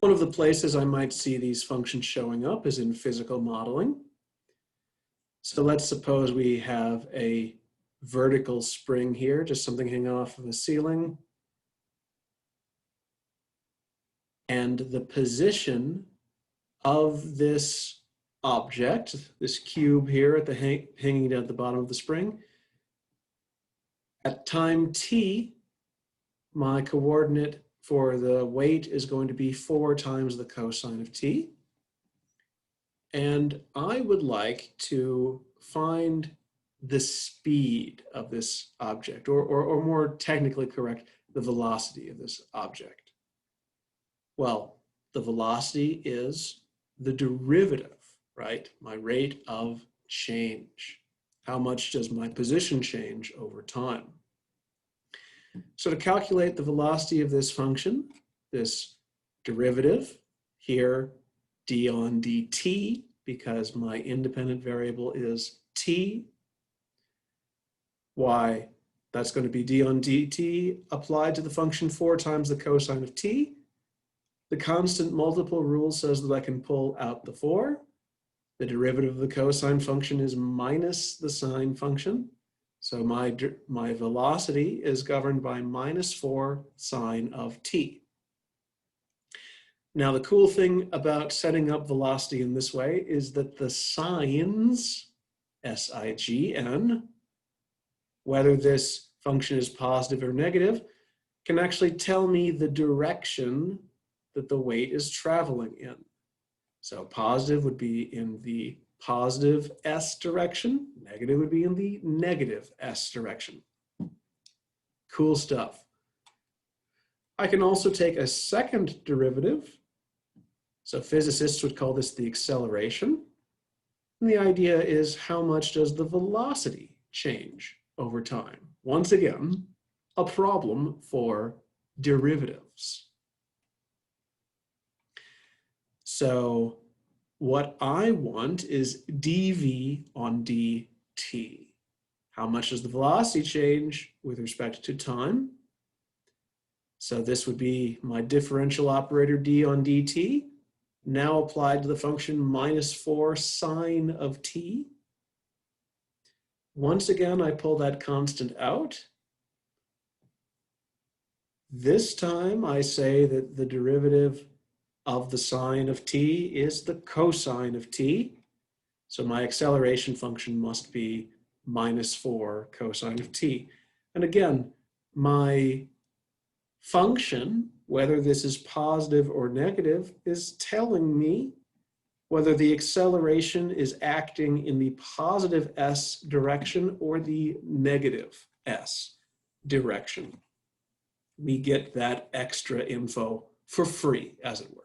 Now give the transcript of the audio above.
One of the places I might see these functions showing up is in physical modeling. So let's suppose we have a vertical spring here, just something hanging off of a ceiling. And the position of this object, this cube here at the hanging down at the bottom of the spring, at time t, my coordinate for the weight is going to be 4 times the cosine of t. And I would like to find the speed of this object, or more technically correct, the velocity of this object. Well, the velocity is the derivative, right? My rate of change. How much does my position change over time? So to calculate the velocity of this function, this derivative, here d on dt, because my independent variable is t, why that's going to be d on dt applied to the function 4 times the cosine of t. The constant multiple rule says that I can pull out the 4. The derivative of the cosine function is minus the sine function. So my velocity is governed by minus 4 sine of t. Now the cool thing about setting up velocity in this way is that the signs, S-I-G-N, whether this function is positive or negative, can actually tell me the direction that the weight is traveling in. So positive would be in the positive s direction, negative would be in the negative s direction. Cool stuff. I can also take a second derivative. So physicists would call this the acceleration. And the idea is how much does the velocity change over time? Once again, a problem for derivatives. So what I want is dv on dt. How much does the velocity change with respect to time? So this would be my differential operator d on dt, now applied to the function minus 4 sine of t. Once again, I pull that constant out. This time I say that the derivative of the sine of t is the cosine of t. So my acceleration function must be minus 4 cosine of t. And again, my function, whether this is positive or negative, is telling me whether the acceleration is acting in the positive s direction or the negative s direction. We get that extra info for free, as it were.